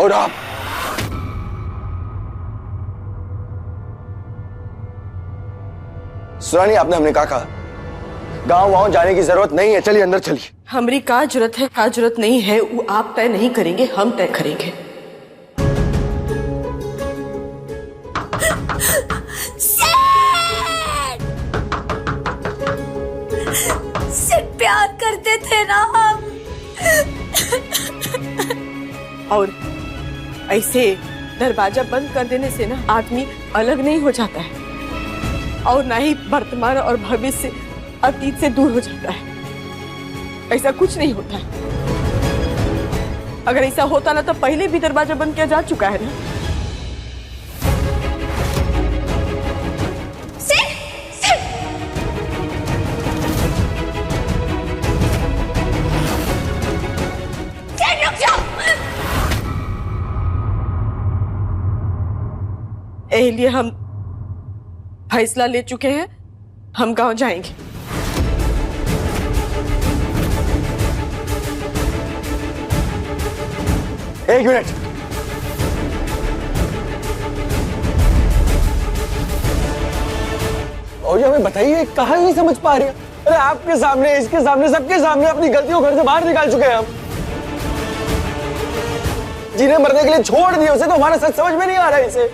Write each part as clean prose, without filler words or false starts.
और आप सुरानी, आपने हमने कहा गांव वाँव जाने की जरूरत नहीं है, चलिए अंदर चलिए। हमारी का जरूरत है का जरूरत नहीं है वो आप तय नहीं करेंगे, हम तय करेंगे। सिर्फ प्यार करते थे ना हम। और ऐसे दरवाजा बंद कर देने से ना आदमी अलग नहीं हो जाता है, और ना ही वर्तमान और भविष्य अतीत से दूर हो जाता है। ऐसा कुछ नहीं होता है। अगर ऐसा होता ना तो पहले भी दरवाजा बंद किया जा चुका है ना। इसलिए हम फैसला ले चुके हैं, हम गांव जाएंगे। एक मिनट, और हमें बताइए कहाँ नहीं समझ पा रही? अरे आपके सामने, इसके सामने, सबके सामने अपनी गलतियों घर से बाहर निकाल चुके हैं हम। जिन्हें मरने के लिए छोड़ दिया उसे तो हमारा सच समझ में नहीं आ रहा है। इसे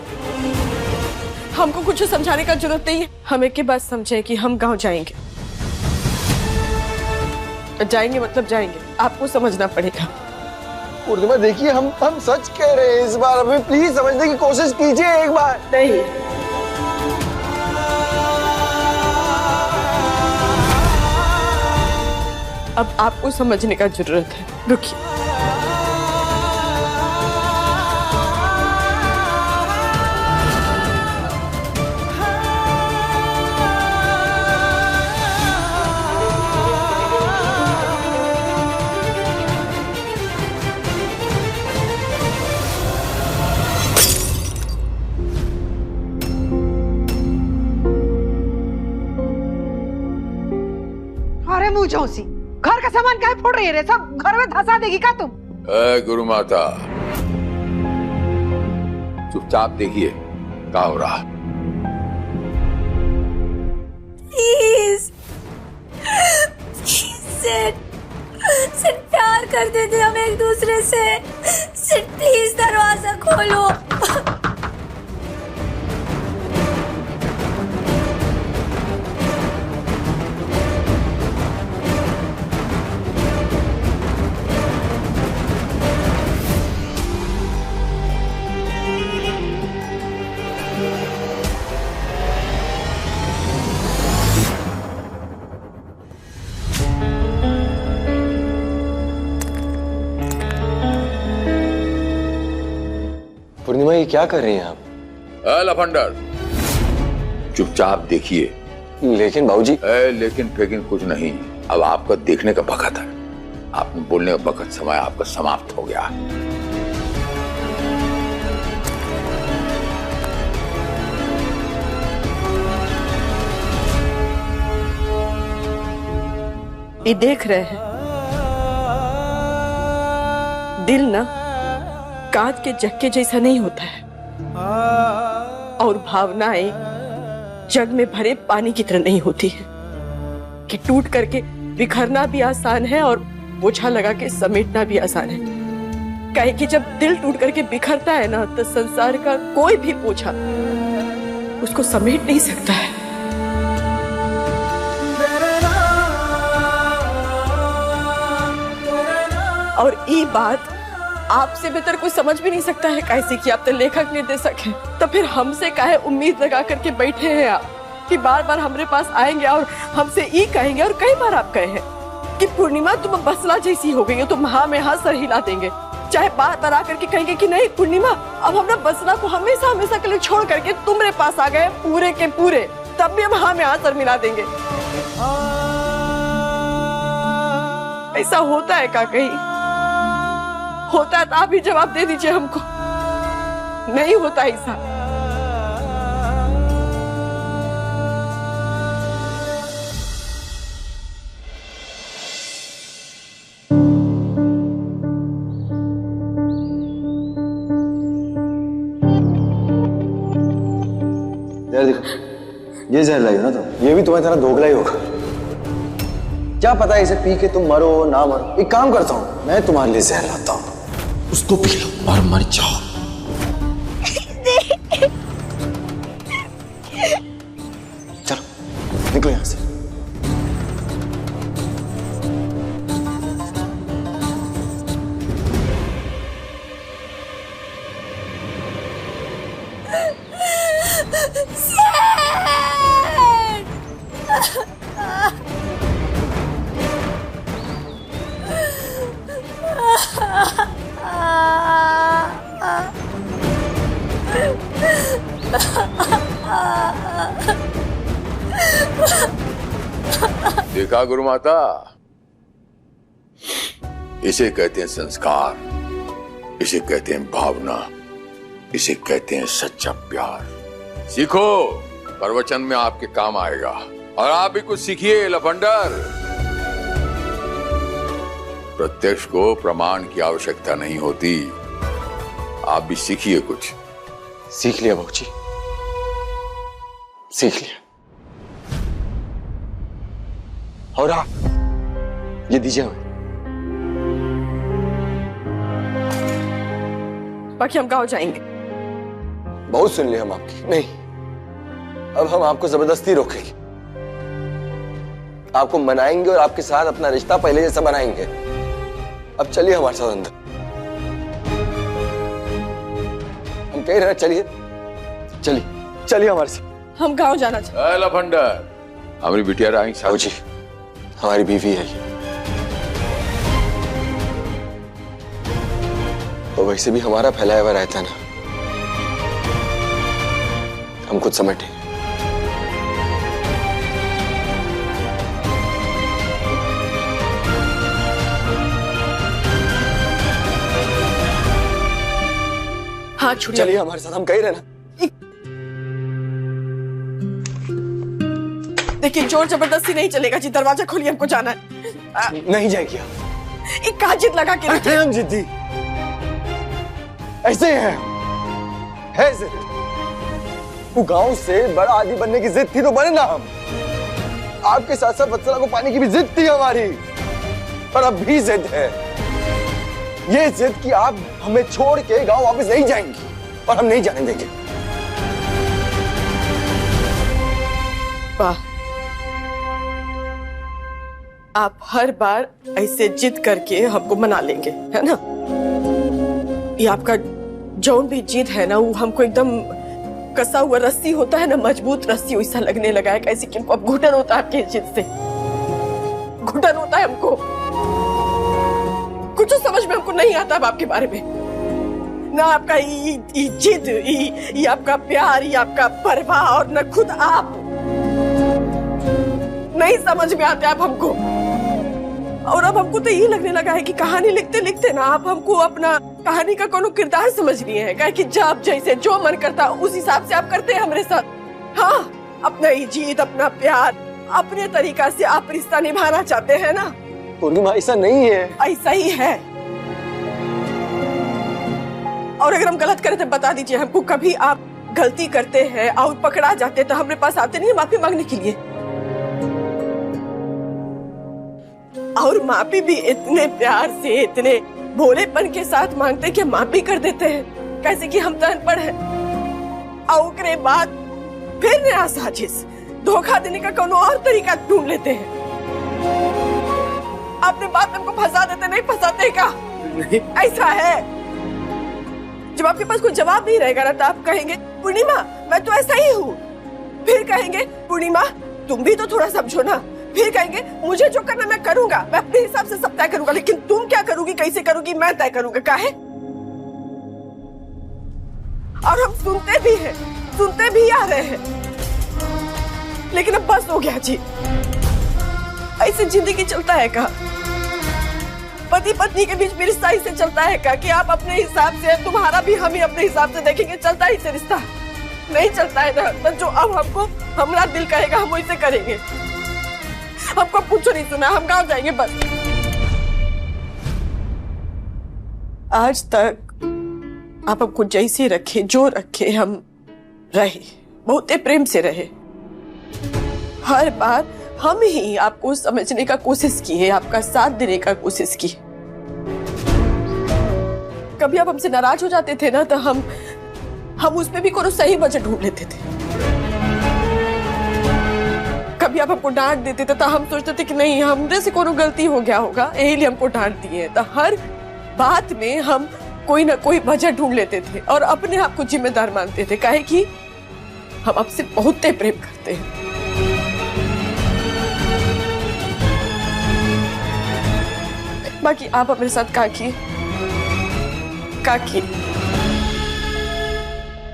हमको कुछ समझाने का जरूरत नहीं है। हम एक के बाद समझे कि हम गांव जाएंगे। जाएंगे मतलब जाएंगे, आपको समझना पड़ेगा। पूर्णिमा देखिए, हम सच कह रहे हैं। इस बार हमें प्लीज समझने की कोशिश कीजिए एक बार। नहीं, अब आपको समझने का जरूरत है। रुकिए। अरे मुंह चौसी, घर का सामान काहे फोड़ रही है रे? सब घर में धंसा देगी का तुम? गुरु माता, चुपचाप देखिए क्या हो रहा। प्लीज सिर्फ प्यार करते थे हम एक दूसरे से। सिर्फ प्लीज दरवाजा खोलो। पूर्णिमा ये क्या कर रही हैं आप? लफंडर, चुपचाप देखिए। लेकिन बाबूजी। लेकिन फेकिन कुछ नहीं, अब आपका देखने का वक्त है। आपने बोलने का वक्त, समय आपका समाप्त हो गया। ये देख रहे हैं, दिल ना कांच के जक्के जैसा नहीं होता है, और भावनाएं जग में भरे पानी की तरह नहीं होती है कि टूट करके बिखरना भी आसान है और बोझा लगा के समेटना भी आसान है। काहे कि जब दिल टूट करके बिखरता है ना, तो संसार का कोई भी बोझा उसको समेट नहीं सकता है। और ये बात आपसे बेहतर कोई समझ भी नहीं सकता है। कैसे कि आप तो लेखक निर्देशक हैं, तो फिर हमसे काहे उम्मीद लगा करके बैठे हैं आप कि बार बार हमारे पास आएंगे और हमसे ये कहेंगे। और कई बार आप कहे हैं कि पूर्णिमा तुम बसला जैसी हो गई हो, तुम हाँ में हाँ सर हिला देंगे। चाहे बार बार आकर के कहेंगे कि नहीं पूर्णिमा, अब हम ना बसला को हमेशा हमेशा के लिए छोड़ करके तुम्हारे पास आ गए पूरे के पूरे, तब भी हम हाँ में हाँ सर मिला देंगे। ऐसा होता है का? कहीं होता है तो आप ही जवाब दे दीजिए हमको। नहीं होता ऐसा। यार देखो, ये जहर लाई हो ना तुम, ये भी तुम्हें तरह दोगला ही होगा। क्या पता है इसे पी के तुम मरो ना मरो। एक काम करता हूँ, मैं तुम्हारे लिए जहर लाता हूँ, उसको पी लो और मर जाओ। चलो निकलो यहां से। देखा गुरु माता, इसे कहते हैं संस्कार, इसे कहते हैं भावना, इसे कहते हैं सच्चा प्यार। सीखो, प्रवचन में आपके काम आएगा। और आप भी कुछ सीखिए लफंडर। प्रत्यक्ष को प्रमाण की आवश्यकता नहीं होती। आप भी सीखिए कुछ। सीख लिया बाबूजी, सीख लिया। और आप ये दीजिए हमें। बाकी हम गाँव जाएंगे। बहुत सुन लिया हम आपकी, नहीं अब हम आपको जबरदस्ती रोकेंगे, आपको मनाएंगे और आपके साथ अपना रिश्ता पहले जैसा बनाएंगे। अब चलिए हमारे साथ अंदर। हम कह रहे हैं चलिए, चलिए चलिए हमारे साथ। हम गाँव जाना चाहते। लफंडर, हमारी बिटिया रानी साहब जी, हमारी बीवी है ये, तो वैसे भी हमारा फैलाया हुआ रहता है ना, हम खुद समेटे। हाँ छुड़िए। चलिए हमारे साथ, हम कह रहे हैं ना। देखिए जोर जबरदस्ती नहीं चलेगा जी, दरवाजा खोलिए, हमको जाना है। नहीं जाएगी आप। एक कहा जिद लगा के रखिए। हम जिद्दी ऐसे है जिद। वो गांव से बड़ा आदमी बनने की जिद थी तो बने ना हम। आपके साथ साथ वत्सला को पाने की भी जिद थी हमारी, और अब भी जिद है। ये जिद कि आप हमें छोड़ के गांव वापस नहीं जाएंगी, और हम नहीं जाने देंगे। वाह, आप हर बार ऐसे जिद करके हमको मना लेंगे, है ना? ये आपका जौन भी जिद है ना, वो हमको एकदम कसा हुआ रस्सी होता है ना, मजबूत रस्सी वैसा लगने लगा है। कैसे कि हमको अब घुटन होता है आपके जिद से, घुटन होता है हमको। कुछ समझ में हमको नहीं आता अब आपके बारे में ना। आपका ये जिद, ये आपका प्यार, ये आपका परवाह, और न खुद आप नहीं समझ में आते आप हमको। और अब हमको तो ये लगने लगा है कि कहानी लिखते लिखते ना आप हमको अपना कहानी का कोनो किरदार समझ लिए हैं। क्या कि जब जैसे जो मन करता उस हिसाब से आप करते हैं हमारे साथ। हाँ, अपना ये जिद, अपना प्यार, अपने तरीका से आप रिश्ता निभाना चाहते हैं ना। पूर्णिमा ऐसा नहीं है। ऐसा ही है। और अगर हम गलत करें तो बता दीजिए हमको। कभी आप गलती करते हैं और पकड़ा जाते तो हमारे पास आते नहीं माफी मांगने के लिए। और माफी भी इतने प्यार से, इतने भोलेपन के साथ मांगते कि माफी कर देते हैं, कैसे कि हम तो अनपढ़ हैं। और उसके बाद फिर नया साजिश, धोखा देने का कोनो और तरीका ढूंढ लेते हैं। अपने बात हमको फंसा देते, नहीं फंसाते का? नहीं। ऐसा है। जब आपके पास कोई जवाब नहीं रहेगा ना, तो आप कहेंगे पूर्णिमा मैं तो ऐसा ही हूँ। फिर कहेंगे पूर्णिमा तुम भी तो थोड़ा समझो ना। फिर कहेंगे मुझे जो करना मैं करूंगा, मैं अपने हिसाब से सब तय करूंगा, लेकिन तुम क्या करोगी, कैसे करोगी, मैं तय करूंगा। काहे? और हम सुनते भी हैं, सुनते भी आ रहे हैं, लेकिन अब बस हो गया जी। ऐसे जिंदगी चलता है का? पति पत्नी के बीच में रिश्ता ऐसे चलता है का कि आप अपने हिसाब से, तुम्हारा भी हम ही अपने हिसाब से देखेंगे? चलता है इसे रिश्ता? नहीं चलता है ना। तो जो अब हमको हमारा दिल कहेगा हम वैसे करेंगे। हमको कुछ नहीं सुना, हम गाँव जाएंगे बस। आज तक आप हमको जैसे रखे, जो रखे, हम रहे, बहुत प्रेम से रहे। हर बार हम ही आपको समझने का कोशिश किए, आपका साथ देने का कोशिश की। कभी आप हमसे नाराज हो जाते थे ना, तो हम उसमें भी कोनो सही वजह ढूंढ लेते थे। कभी आप हमको डांट देते थे तो हम सोचते थे कि नहीं, हमसे से कोनो गलती हो गया होगा, यही लिए हमको डांट दिए। तो हर बात में हम कोई ना कोई वजह ढूंढ लेते थे और अपने आप को जिम्मेदार मानते थे, काहे कि हम आपसे बहुत प्रेम करते हैं। बाकी आप अपने साथ का किए,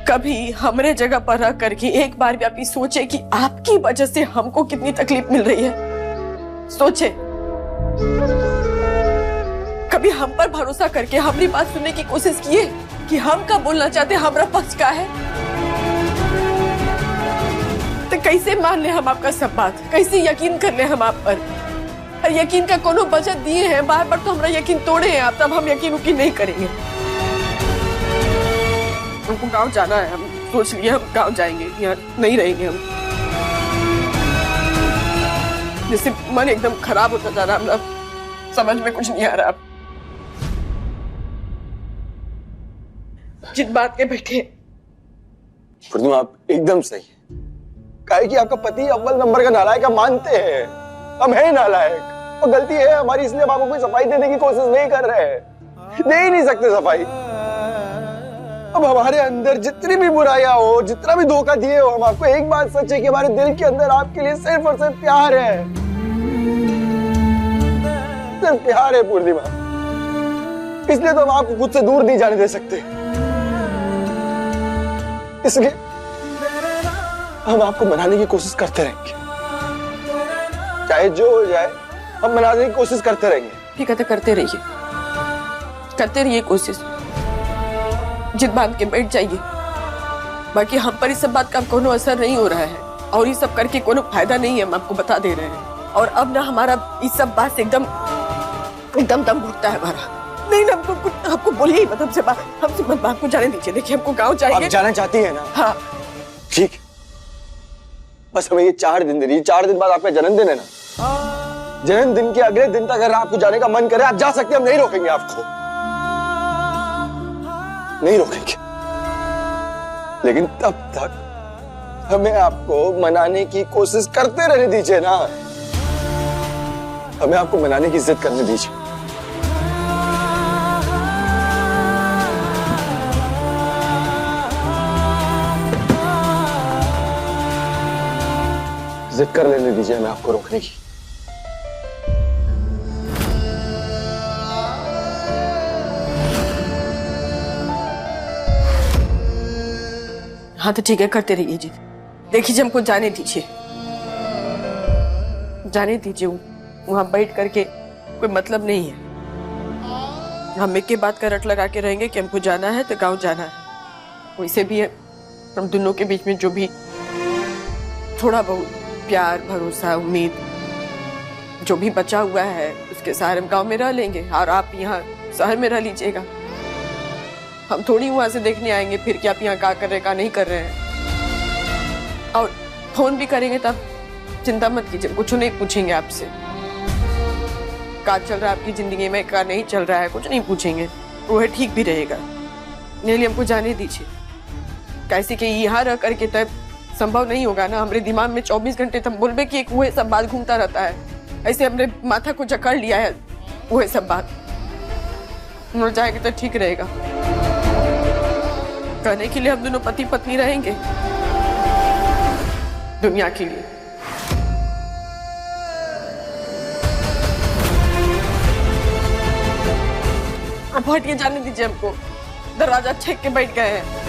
कभी हमरे जगह पर रह करके एक बार भी आप ये सोचे कि आपकी वजह से हमको कितनी तकलीफ मिल रही है? सोचे? कभी हम पर भरोसा करके हमारी बात सुनने की कोशिश किए कि हम क्या बोलना चाहते, हमारा पक्ष क्या है? तो कैसे मान ले हम आपका सब बात, कैसे यकीन कर ले हम आप पर? और यकीन का कोनो वजह दिए हैं, बार बार तो हमारा यकीन तोड़े हैं आप, तब हम यकीन नहीं करेंगे। हमको गांव जाना है, हम सोच लिए हम गांव जाएंगे, यहाँ नहीं रहेंगे हम। जैसे मन एकदम खराब होता जा रहा, हम समझ में कुछ नहीं आ रहा। जिन बात के बैठे पूर्णिमा, आप एकदम सही है। काहे कि आपका पति अव्वल नंबर का नालायक हम मानते हैं, हम है नालायक और गलती है हमारी, इसलिए हम आपको कोई सफाई देने की कोशिश नहीं कर रहे हैं, दे ही नहीं सकते सफाई। अब हमारे अंदर जितनी भी बुराइयां हो, जितना भी धोखा दिए हो, हम आपको एक बात सच है कि हमारे दिल के अंदर आपके लिए सिर्फ और सिर्फ प्यार है, सिर्फ प्यार है पूर्णिमा। इसलिए तो हम आपको खुद से दूर नहीं जाने दे सकते, इसलिए हम आपको मनाने की कोशिश करते रहेंगे, चाहे जो हो जाए हम मनाने की कोशिश करते रहेंगे। ठीक है, तो करते रहिए कोशिश, जिद बांध के बैठ जाइए। बाकी हम पर इस सब बात का कोनो असर नहीं हो रहा है और ये सब करके कोनो फायदा नहीं है, हम आपको बता दे रहे हैं। और अब ना हमारा इस सब बात से एकदम दम घुटता है हमारा। नहीं ना, हमको बोलिए ही मत, हमसे बात को जाने दीजिए। देखिए, हमको गाँव जाएंगे। आप जाना चाहती है ना? हाँ ठीक, बस हमें ये 4 दिन दे दीजिए। 4 दिन बाद आपका जन्मदिन है ना, जन्मदिन के अगले दिन तक अगर आपको जाने का मन करे आप जा सकते हैं, हम नहीं रोकेंगे आपको, नहीं रोकेंगे। लेकिन तब तक हमें आपको मनाने की कोशिश करते रहने दीजिए ना, हमें आपको मनाने की जिद करने दीजिए। जिद कर लेने दीजिए हमें आपको रोकने की। हाँ तो ठीक है, करते रहिए जी। देखिए, हमको जाने दीजिए, वहां बैठ करके कोई मतलब नहीं है। हम एक के बात का रट लगा के रहेंगे कि हमको जाना है तो गांव जाना है। वैसे भी है, हम दोनों के बीच में जो भी थोड़ा बहुत प्यार, भरोसा, उम्मीद जो भी बचा हुआ है, उसके सहारे हम गांव में रह लेंगे और आप यहाँ शहर में रह लीजिएगा। हम थोड़ी वहां से देखने आएंगे फिर कि आप यहाँ क्या कर रहे हैं, क्या नहीं कर रहे हैं। और फोन भी करेंगे तब चिंता मत कीजिए, कुछ नहीं पूछेंगे आपसे क्या चल रहा है आपकी जिंदगी में, क्या नहीं चल रहा है, कुछ नहीं पूछेंगे। वो है ठीक भी रहेगा। नहीं, हमको जाने दीजिए, कैसे कि यहाँ रह करके तब संभव नहीं होगा ना। हमारे दिमाग में 24 घंटे तब बोलबे कि एक वो सब बात घूमता रहता है, ऐसे हमने माथा को जकड़ लिया है वो सब बात। मुड़ जाएगा तो ठीक रहेगा। कहने के लिए हम दोनों पति पत्नी रहेंगे दुनिया के लिए। अब हटिए, जाने दीजिए हमको, दरवाजा छेक के बैठ गए हैं।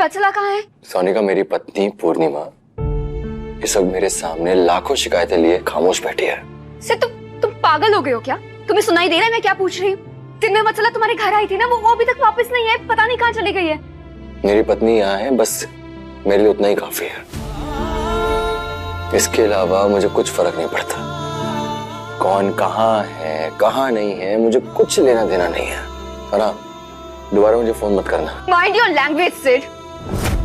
वत्सला कहाँ है? सोनिका, मेरी पत्नी पूर्णिमा इस वक्त मेरे सामने लाखों शिकायतें लिए खामोश बैठी है। सिर्फ तुम पागल हो गए हो क्या? तुम्हें सुनाई दे रहा है मैं क्या पूछ रही हूँ? दिन में वत्सला तुम्हारे घर आई थी ना, वो अभी तक वापस नहीं है, पता नहीं कहाँ चली गई है। मेरी पत्नी यहाँ है, बस मेरे लिए उतना ही काफी है। इसके अलावा मुझे कुछ फर्क नहीं पड़ता। कौन कहाँ है कहाँ नहीं है मुझे कुछ लेना देना नहीं है। ना दोबारा मुझे फोन मत करना। Mind your language Sid.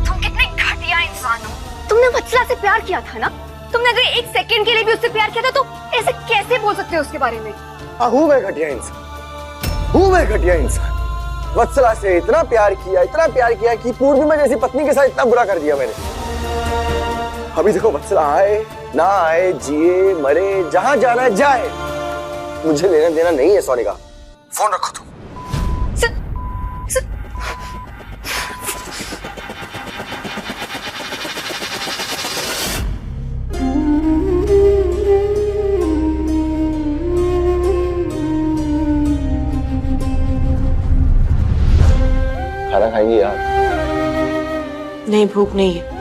तुम कितने घटिया इंसान हो। तुमने वत्सला से प्यार किया था ना? तुमने अगर एक सेकंड के लिए भी उससे प्यार किया था तो ऐसे कैसे बोल सकते हो उसके बारे में? हूँ मैं घटिया इंसान, वत्सला से इतना प्यार किया कि पूर्णिमा जैसी पत्नी के साथ इतना बुरा कर दिया मैंने। अभी देखो, वत्सला आए ना आए, जिए मरे, जहां जाना है जाए, मुझे लेना देना नहीं है। सोनिका, फोन रखो तुम। खाना खाएंगी यार? नहीं, भूख नहीं है।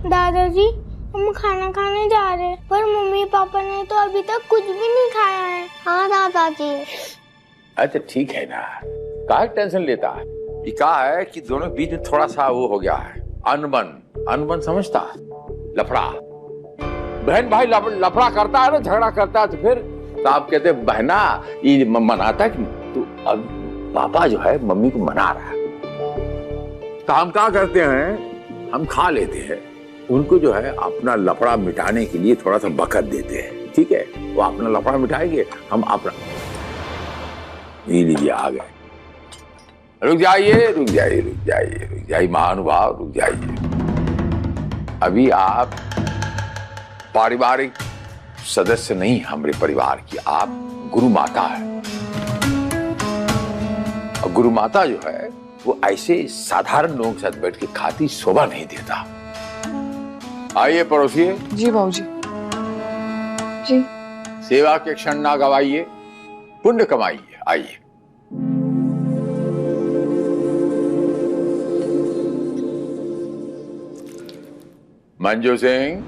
दादाजी, हम खाना खाने जा रहे हैं, पर मम्मी पापा ने तो अभी तक कुछ भी नहीं खाया है। हाँ दादाजी। अच्छा ठीक है ना, काहे टेंशन लेता है? ये कहा है कि दोनों बीच में थोड़ा सा वो हो गया है, अनबन समझता, लफड़ा। बहन भाई लफड़ा करता है ना, झगड़ा करता है, तो फिर तो आप कहते बहना ये मनाता कि तो अब पापा जो है मम्मी को मना रहा है, तो हम क्या करते हैं, हम खा लेते हैं, उनको जो है अपना लफड़ा मिटाने के लिए थोड़ा सा बखत देते हैं। ठीक है, वो अपना लफड़ा मिटाएंगे, हम अपना। ये लीजिए आ गए। रुक जाइए महानुभाव, रुक जाइए। अभी आप पारिवारिक सदस्य नहीं हमारे परिवार की, आप गुरु माता है। और गुरु माता जो है वो ऐसे साधारण लोगों के साथ बैठ के खाती शोभा नहीं देता। आइए पड़ोसिए। जी बाबूजी। जी। सेवा के क्षण ना गवाइए, पुण्य कमाइए। आइए। मंजू सिंह,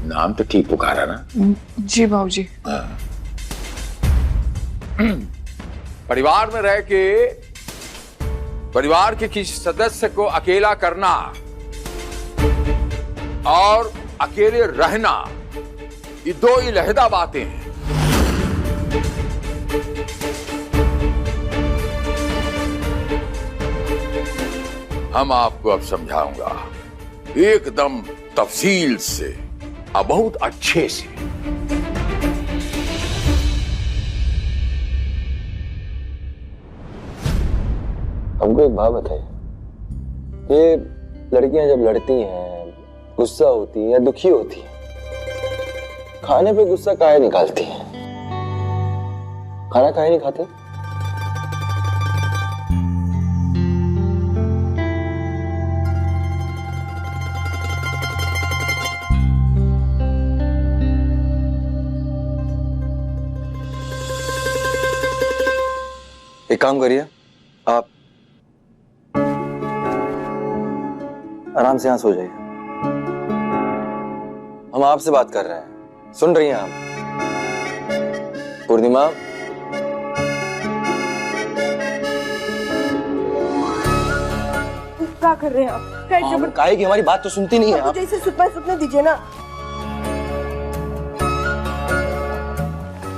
नाम तो ठीक पुकारा ना? जी बाबूजी। परिवार में रह के परिवार के किसी सदस्य को अकेला करना और अकेले रहना, ये दो अलहदा बातें हैं। हम आपको अब समझाऊंगा एकदम तफसील से और बहुत अच्छे से। हमको एक बात बताइए, ये लड़कियां जब लड़ती हैं, गुस्सा होती हैं या दुखी होती हैं, खाने पे गुस्सा काहे निकालती हैं? खाना काहे नहीं खाते? एक काम करिए, आप आराम से यहां सो जाइए। हम आपसे बात कर रहे हैं, सुन रही हैं आप? पूर्णिमा, क्या कर रहे हैं आप? काहे की हमारी बात तो सुनती नहीं है आप? जैसे सुपने दीजिए ना।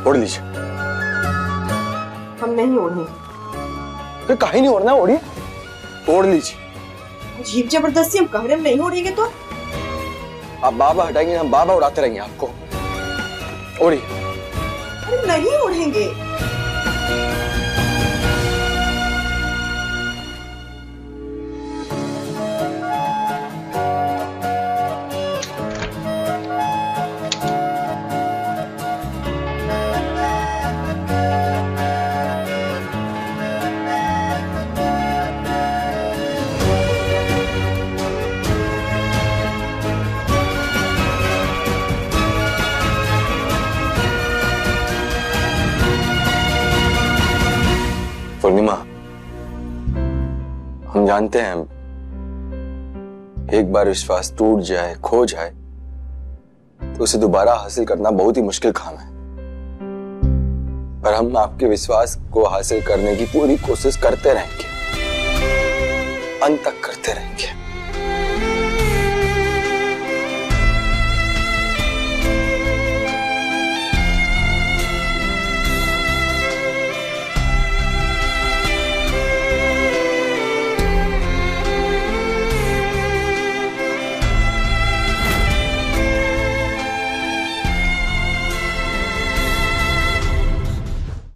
ओढ़ लीजिए। हम नहीं ओढ़े। फिर काहे नहीं ओढ़ना? ओढ़िए, ओढ़ लीजिए। अजीब जबरदस्ती, हम कमरे में नहीं ओढ़ेंगे तो? आप बाबा हटाएंगे, हम बाबा उड़ाते रहेंगे आपको। ओढ़िए। अरे नहीं ओढ़ेंगे। पूर्णिमा, हम जानते हैं एक बार विश्वास टूट जाए, खो जाए, तो उसे दोबारा हासिल करना बहुत ही मुश्किल काम है। पर हम आपके विश्वास को हासिल करने की पूरी कोशिश करते रहेंगे, अंत तक करते रहेंगे।